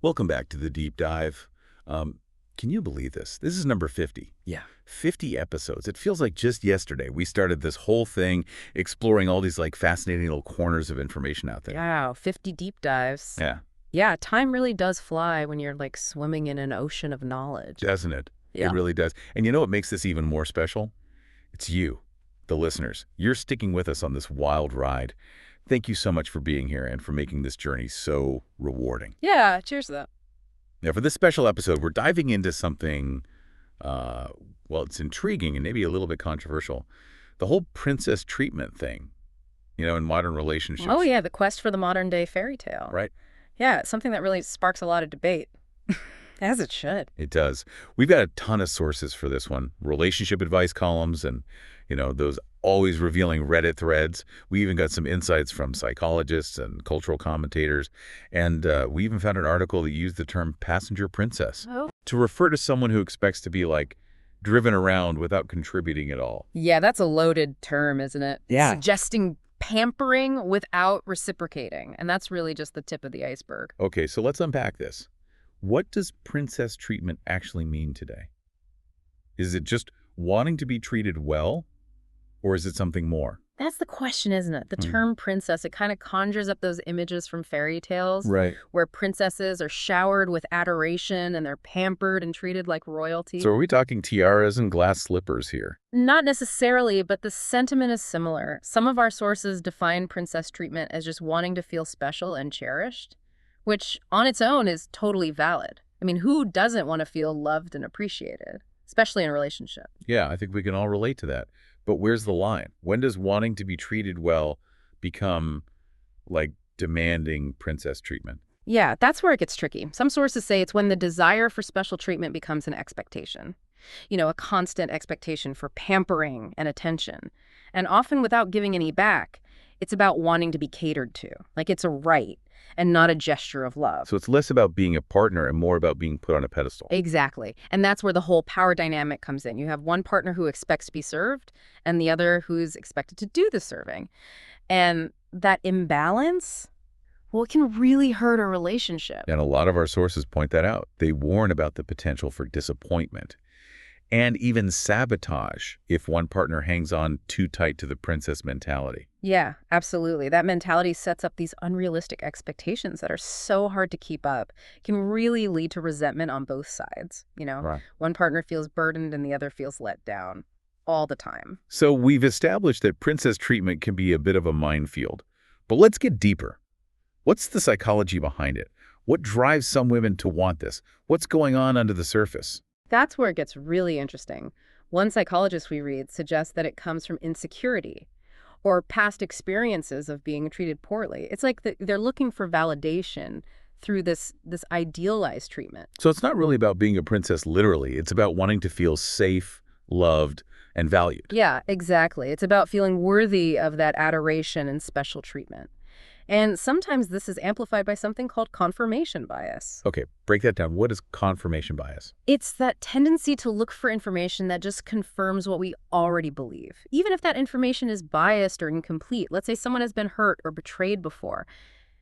Welcome back to the deep dive. Um, can you believe this? This is number 50. Yeah. 50 episodes. It feels like just yesterday we started this whole thing exploring all these fascinating little corners of information out there. Wow, 50 deep dives. Yeah, Yeah, time really does fly when you're like swimming in an ocean of knowledge. doesn't it? It Yeah. really does. And you know what makes this even more special? It's you, the listeners. You're sticking with us on this wild ride. Thank you so much for being here and for making this journey so rewarding. Yeah, cheers to that. Now, for this special episode, we're diving into something, uh, well, it's intriguing and maybe a little bit controversial. The whole princess treatment thing, in modern Oh relationships, yeah, the quest for the modern day fairy tale. right? Yeah, it's something that really sparks a lot of debate. As it should. It does. We've got a ton of sources for this one. Relationship advice columns and, those always revealing Reddit threads. We even got some insights from psychologists and cultural commentators. And we even found an article that used the term passenger princess Oh. to refer to someone who expects to be, driven around without contributing at all. Yeah, that's a loaded term, isn't it? Yeah. Suggesting pampering without reciprocating. And that's really just the tip of the iceberg. Okay, so let's unpack this. What does princess treatment actually mean today? Is it just wanting to be treated well, or is it something more? That's the question, isn't it? The term princess, it kind of conjures up those images from fairy tales Right. where princesses are showered with adoration and they're pampered and treated like royalty. So are we talking tiaras and glass slippers here? Not necessarily, but the sentiment is similar. Some of our sources define princess treatment as just wanting to feel special and cherished, which on its own is totally valid. I mean, who doesn't want to feel loved and appreciated, especially in a relationship? Yeah, I think we can all relate to that. But where's the line? When does wanting to be treated well become demanding princess treatment? Yeah, that's where it gets tricky. Some sources say it's when the desire for special treatment becomes an expectation. A constant expectation for pampering and attention. And often without giving any back, it's about wanting to be catered to. Like it's a right and not a gesture of love. So it's less about being a partner and more about being put on a pedestal. Exactly. And that's where the whole power dynamic comes in. You have one partner who expects to be served and the other who's expected to do the serving. And that imbalance, well, it can really hurt a relationship. And a lot of our sources point that out. They warn about the potential for disappointment and even sabotage if one partner hangs on too tight to the princess mentality. Yeah, absolutely. That mentality sets up these unrealistic expectations that are so hard to keep up. It can really lead to resentment on both sides. Right. One partner feels burdened and the other feels let down all the time. So we've established that princess treatment can be a bit of a minefield. But let's get deeper. What's the psychology behind it? What drives some women to want this? What's going on under the surface? That's where it gets really interesting. One psychologist we read suggests that it comes from insecurity or past experiences of being treated poorly. It's like they're looking for validation through this idealized treatment. So it's not really about being a princess literally. It's about wanting to feel safe, loved, and valued. Yeah, exactly. It's about feeling worthy of that adoration and special treatment. And sometimes this is amplified by something called confirmation bias. Okay, break that down. What is confirmation bias? It's that tendency to look for information that just confirms what we already believe, even if that information is biased or incomplete. Let's say someone has been hurt or betrayed before.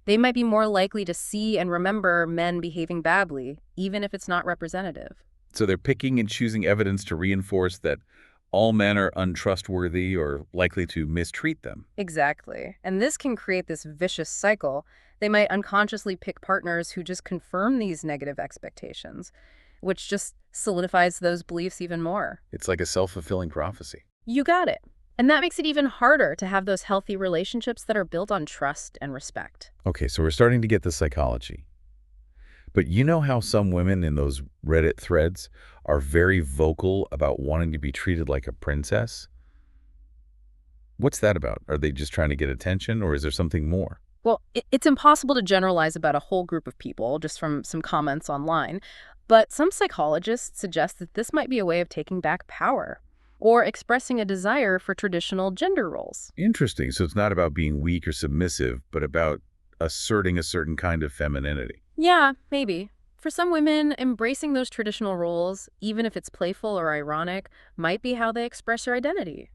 They might be more likely to see and remember men behaving badly, even if it's not representative. So they're picking and choosing evidence to reinforce that all men are untrustworthy or likely to mistreat them. Exactly. And this can create this vicious cycle. They might unconsciously pick partners who just confirm these negative expectations, which just solidifies those beliefs even more. It's like a self-fulfilling prophecy. You got it. And that makes it even harder to have those healthy relationships that are built on trust and respect. Okay, so we're starting to get the psychology. But you know how some women in those Reddit threads are very vocal about wanting to be treated like a princess? What's that about? Are they just trying to get attention, or is there something more? Well, it's impossible to generalize about a whole group of people just from some comments online, but some psychologists suggest that this might be a way of taking back power or expressing a desire for traditional gender roles. Interesting. So it's not about being weak or submissive, but about asserting a certain kind of femininity. Yeah, maybe. For some women, embracing those traditional roles, even if it's playful or ironic, might be how they express their identity.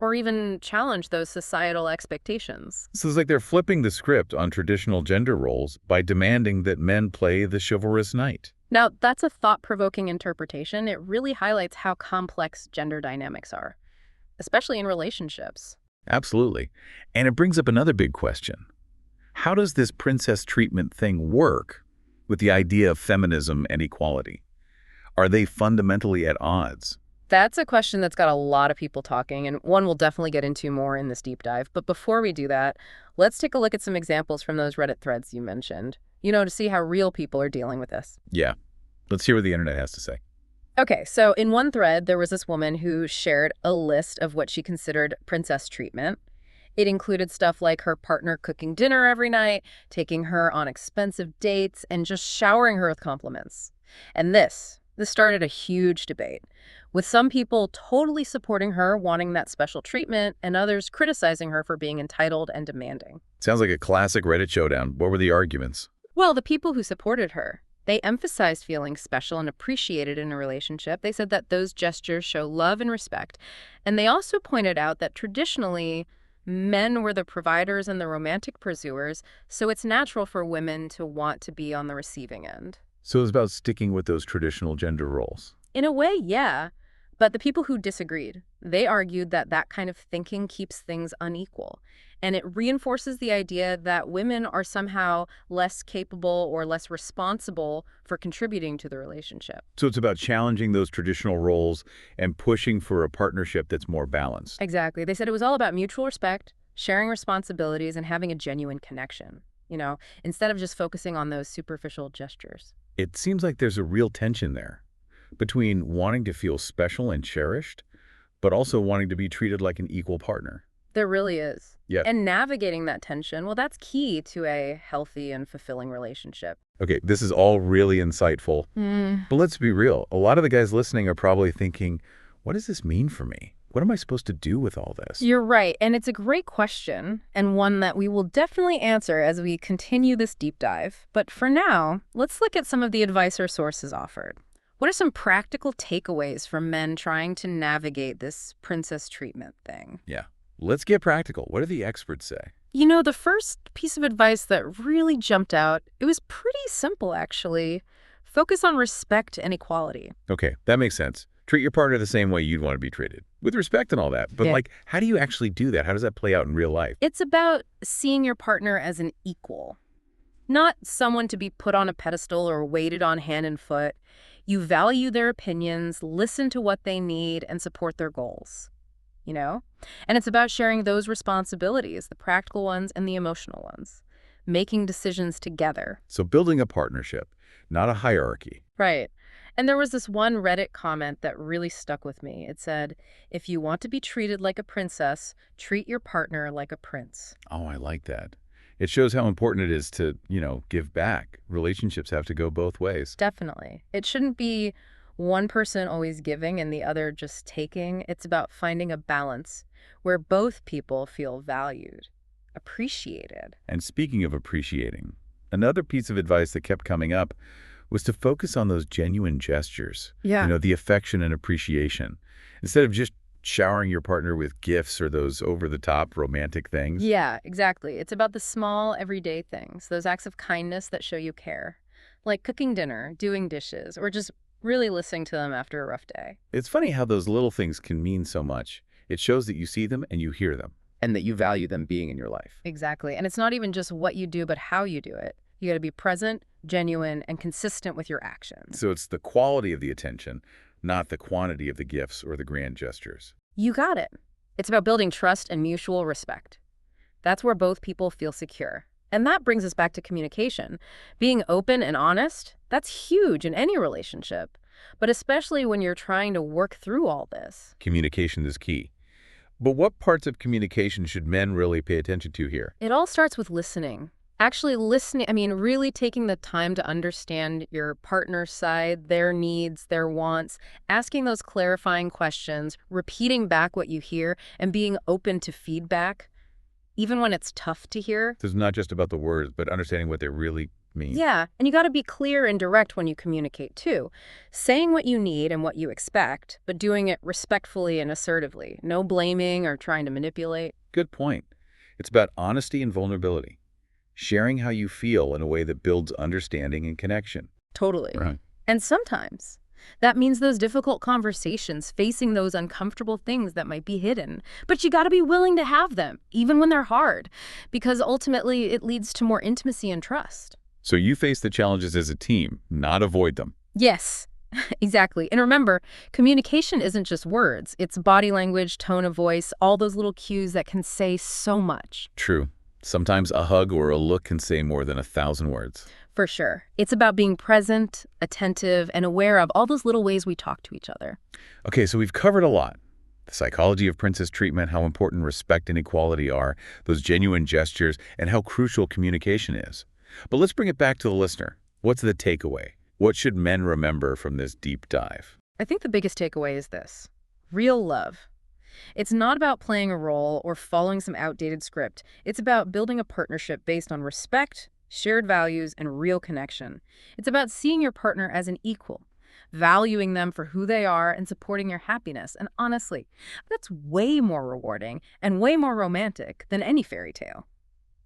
or even challenge those societal expectations. So it's like they're flipping the script on traditional gender roles by demanding that men play the chivalrous knight. Now, that's a thought-provoking interpretation. It really highlights how complex gender dynamics are, especially in relationships. Absolutely. And it brings up another big question. How does this princess treatment thing work with the idea of feminism and equality? Are they fundamentally at odds? That's a question that's got a lot of people talking, and one we'll definitely get into more in this deep dive. But before we do that, let's take a look at some examples from those Reddit threads you mentioned, to see how real people are dealing with this. Yeah. Let's hear what the internet has to say. Okay, so in one thread, there was this woman who shared a list of what she considered princess treatment. It included stuff like her partner cooking dinner every night, taking her on expensive dates, and just showering her with compliments. And this started a huge debate, with some people totally supporting her, wanting that special treatment, and others criticizing her for being entitled and demanding. Sounds like a classic Reddit showdown. What were the arguments? Well, the people who supported her, they emphasized feeling special and appreciated in a relationship. They said that those gestures show love and respect. And they also pointed out that traditionally, men were the providers and the romantic pursuers, so it's natural for women to want to be on the receiving end. So it's about sticking with those traditional gender roles. In a way, yeah. But the people who disagreed, they argued that that kind of thinking keeps things unequal. And it reinforces the idea that women are somehow less capable or less responsible for contributing to the relationship. So it's about challenging those traditional roles and pushing for a partnership that's more balanced. Exactly. They said it was all about mutual respect, sharing responsibilities, and having a genuine connection, instead of just focusing on those superficial gestures. It seems like there's a real tension there between wanting to feel special and cherished, but also wanting to be treated like an equal partner. There really is. Yeah. And navigating that tension, well, that's key to a healthy and fulfilling relationship. Okay, this is all really insightful. But let's be real. A lot of the guys listening are probably thinking, what does this mean for me? What am I supposed to do with all this? You're right, and it's a great question, and one that we will definitely answer as we continue this deep dive. But for now, let's look at some of the advice our sources offered. What are some practical takeaways from men trying to navigate this princess treatment thing? Yeah. Let's get practical. What do the experts say? The first piece of advice that really jumped out, it was pretty simple, actually. Focus on respect and equality. Okay, that makes sense. Treat your partner the same way you'd want to be treated, with respect and all that. But Yeah. how do you actually do that? How does that play out in real life? It's about seeing your partner as an equal, not someone to be put on a pedestal or weighted on hand and foot. You value their opinions, listen to what they need, and support their goals. And it's about sharing those responsibilities, the practical ones and the emotional ones, making decisions together. So building a partnership, not a hierarchy. Right. And there was this one Reddit comment that really stuck with me. It said, if you want to be treated like a princess, treat your partner like a prince. Oh, I like that. It shows how important it is to, give back. Relationships have to go both ways. Definitely. It shouldn't be one person always giving and the other just taking. It's about finding a balance where both people feel valued, appreciated. And speaking of appreciating, another piece of advice that kept coming up was to focus on those genuine gestures. Yeah. The affection and appreciation. Instead of just showering your partner with gifts or those over-the-top romantic things. Yeah, exactly. It's about the small, everyday things, those acts of kindness that show you care, like cooking dinner, doing dishes, or just really listening to them after a rough day. It's funny how those little things can mean so much. It shows that you see them and you hear them, and that you value them being in your life. Exactly. And it's not even just what you do, but how you do it. You got to be present, genuine, and consistent with your actions. So it's the quality of the attention, not the quantity of the gifts or the grand gestures. You got it. It's about building trust and mutual respect. That's where both people feel secure. And that brings us back to communication. Being open and honest, that's huge in any relationship, but especially when you're trying to work through all this. Communication is key. But what parts of communication should men really pay attention to here? It all starts with listening. Actually listening, really taking the time to understand your partner's side, their needs, their wants, asking those clarifying questions, repeating back what you hear, and being open to feedback, even when it's tough to hear. So it's not just about the words, but understanding what they're really mean? Yeah, and you got to be clear and direct when you communicate too. Saying what you need and what you expect, but doing it respectfully and assertively. No blaming or trying to manipulate. Good point. It's about honesty and vulnerability, sharing how you feel in a way that builds understanding and connection. Totally. Right. And sometimes that means those difficult conversations, facing those uncomfortable things that might be hidden. But you got to be willing to have them, even when they're hard, because ultimately it leads to more intimacy and trust. So you face the challenges as a team, not avoid them. Yes, exactly. And remember, communication isn't just words. It's body language, tone of voice, all those little cues that can say so much. True. Sometimes a hug or a look can say more than 1,000 words. For sure. It's about being present, attentive, and aware of all those little ways we talk to each other. Okay, so we've covered a lot. The psychology of princess treatment, how important respect and equality are, those genuine gestures, and how crucial communication is. But let's bring it back to the listener. What's the takeaway? What should men remember from this deep dive? I think the biggest takeaway is this: real love. It's not about playing a role or following some outdated script. It's about building a partnership based on respect, shared values, and real connection. It's about seeing your partner as an equal, valuing them for who they are, and supporting your happiness. And honestly, that's way more rewarding and way more romantic than any fairy tale.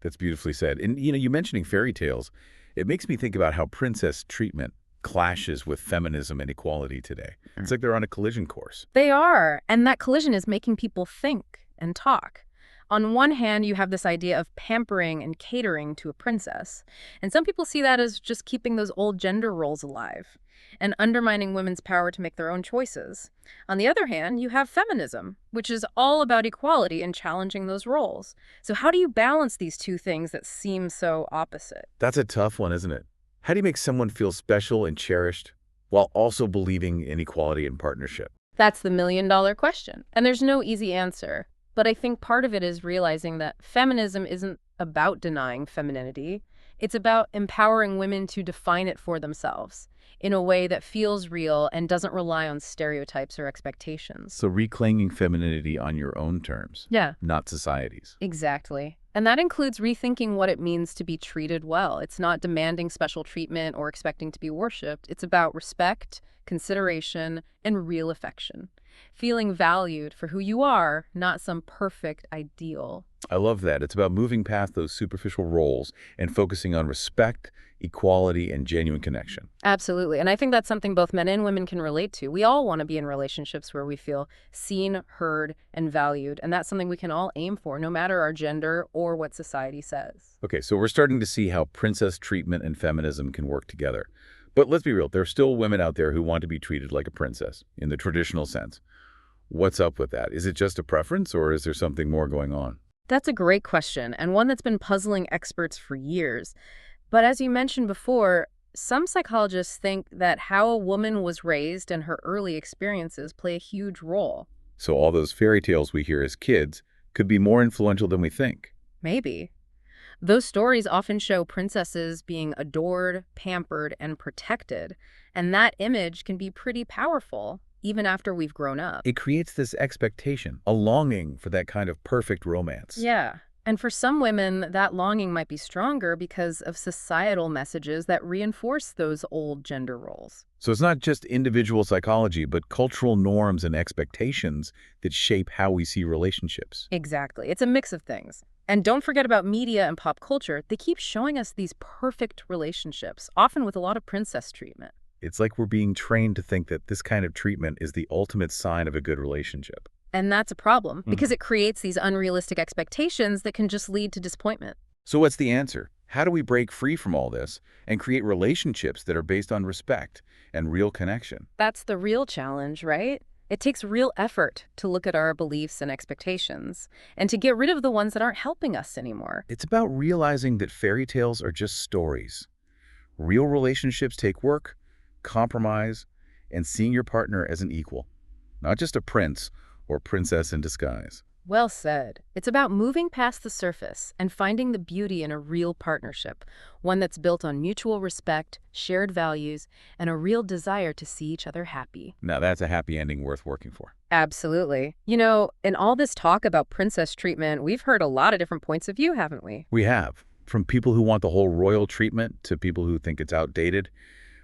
That's beautifully said. And, you mentioning fairy tales, it makes me think about how princess treatment clashes with feminism and equality today. It's like they're on a collision course. They are, and that collision is making people think and talk. On one hand, you have this idea of pampering and catering to a princess, and some people see that as just keeping those old gender roles alive and undermining women's power to make their own choices. On the other hand, you have feminism, which is all about equality and challenging those roles. So how do you balance these two things that seem so opposite? That's a tough one, isn't it? How do you make someone feel special and cherished while also believing in equality and partnership? That's the million-dollar question, and there's no easy answer. But I think part of it is realizing that feminism isn't about denying femininity. It's about empowering women to define it for themselves in a way that feels real and doesn't rely on stereotypes or expectations. So reclaiming femininity on your own terms, Yeah, not society's. exactly. And that includes rethinking what it means to be treated well. It's not demanding special treatment or expecting to be worshipped. It's about respect, consideration, and real affection. Feeling valued for who you are, not some perfect ideal. I love that. It's about moving past those superficial roles and focusing on respect, equality, and genuine connection. Absolutely. And I think that's something both men and women can relate to. We all want to be in relationships where we feel seen, heard, and valued. And that's something we can all aim for, no matter our gender or what society says. Okay, so we're starting to see how princess treatment and feminism can work together. But let's be real, there are still women out there who want to be treated like a princess in the traditional sense. What's up with that? Is it just a preference, or is there something more going on? That's a great question, and one that's been puzzling experts for years. But as you mentioned before, some psychologists think that how a woman was raised and her early experiences play a huge role. So all those fairy tales we hear as kids could be more influential than we think. Maybe. Those stories often show princesses being adored, pampered, and protected, and that image can be pretty powerful, even after we've grown up. It creates this expectation, a longing for that kind of perfect romance. Yeah. And for some women, that longing might be stronger because of societal messages that reinforce those old gender roles. So it's not just individual psychology, but cultural norms and expectations that shape how we see relationships. Exactly. It's a mix of things. And don't forget about media and pop culture. They keep showing us these perfect relationships, often with a lot of princess treatment. It's like we're being trained to think that this kind of treatment is the ultimate sign of a good relationship. And that's a problem because it creates these unrealistic expectations that can just lead to disappointment. So what's the answer? How do we break free from all this and create relationships that are based on respect and real connection? That's the real challenge, right? It takes real effort to look at our beliefs and expectations and to get rid of the ones that aren't helping us anymore. It's about realizing that fairy tales are just stories. Real relationships take work, compromise, and seeing your partner as an equal, not just a prince or princess in disguise. Well said. It's about moving past the surface and finding the beauty in a real partnership, one that's built on mutual respect, shared values, and a real desire to see each other happy. Now that's a happy ending worth working for. Absolutely. You know, in all this talk about princess treatment, we've heard a lot of different points of view, haven't we? We have. From people who want the whole royal treatment to people who think it's outdated,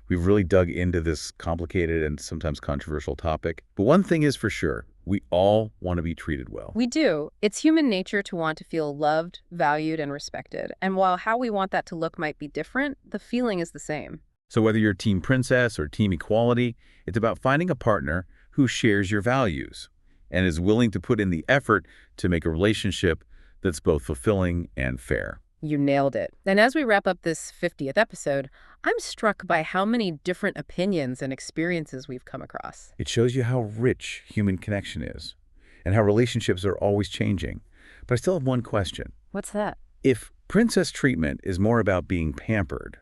we've really dug into this complicated and sometimes controversial topic. But one thing is for sure, we all want to be treated well. We do. It's human nature to want to feel loved, valued, and respected. And while how we want that to look might be different, the feeling is the same. So whether you're team princess or team equality, it's about finding a partner who shares your values and is willing to put in the effort to make a relationship that's both fulfilling and fair. You nailed it. And as we wrap up this 50th episode, I'm struck by how many different opinions and experiences we've come across. It shows you how rich human connection is and how relationships are always changing. But I still have one question. What's that? If princess treatment is more about being pampered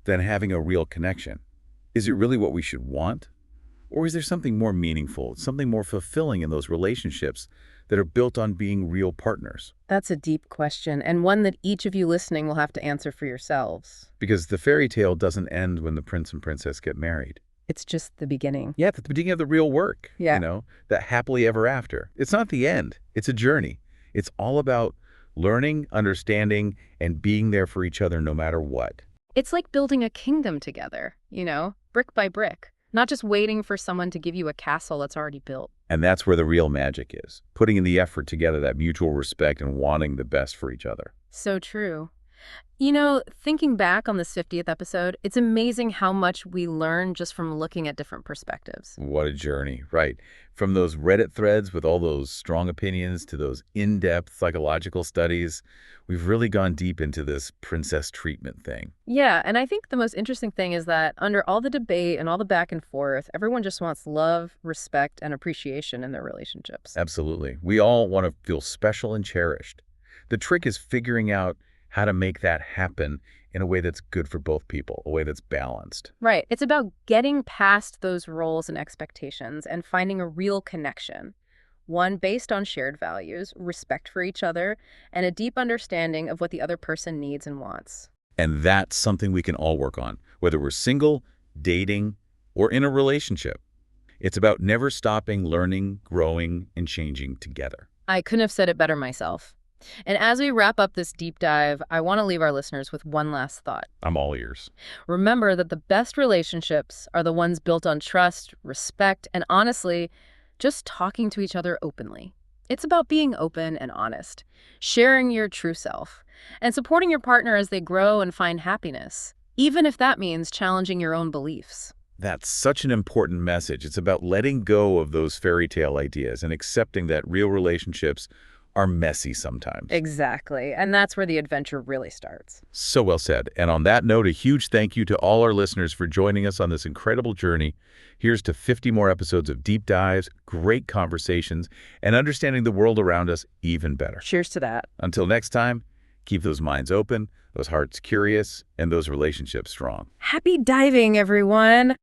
than having a real connection, is it really what we should want? Or is there something more meaningful, something more fulfilling in those relationships that are built on being real partners? That's a deep question, and one that each of you listening will have to answer for yourselves. Because the fairy tale doesn't end when the prince and princess get married. It's just the beginning. Yeah, it's the beginning of the real work, Yeah. That happily ever after. It's not the end. It's a journey. It's all about learning, understanding, and being there for each other no matter what. It's like building a kingdom together, brick by brick, not just waiting for someone to give you a castle that's already built. And that's where the real magic is, putting in the effort together, that mutual respect and wanting the best for each other. So true. Thinking back on this 50th episode, it's amazing how much we learn just from looking at different perspectives. What a journey, right? From those Reddit threads with all those strong opinions to those in-depth psychological studies, we've really gone deep into this princess treatment thing. Yeah, and I think the most interesting thing is that under all the debate and all the back and forth, everyone just wants love, respect, and appreciation in their relationships. Absolutely. We all want to feel special and cherished. The trick is figuring out how to make that happen in a way that's good for both people, a way that's balanced. Right. It's about getting past those roles and expectations and finding a real connection. One based on shared values, respect for each other, and a deep understanding of what the other person needs and wants. And that's something we can all work on, whether we're single, dating, or in a relationship. It's about never stopping learning, growing, and changing together. I couldn't have said it better myself. And as we wrap up this deep dive, I want to leave our listeners with one last thought. I'm all ears. Remember that the best relationships are the ones built on trust, respect, and honestly, just talking to each other openly. It's about being open and honest, sharing your true self, and supporting your partner as they grow and find happiness, even if that means challenging your own beliefs. That's such an important message. It's about letting go of those fairy tale ideas and accepting that real relationships are messy sometimes. Exactly. And that's where the adventure really starts. So well said. And on that note, a huge thank you to all our listeners for joining us on this incredible journey. Here's to 50 more episodes of deep dives, great conversations, and understanding the world around us even better. Cheers to that. Until next time, keep those minds open, those hearts curious, and those relationships strong. Happy diving, everyone.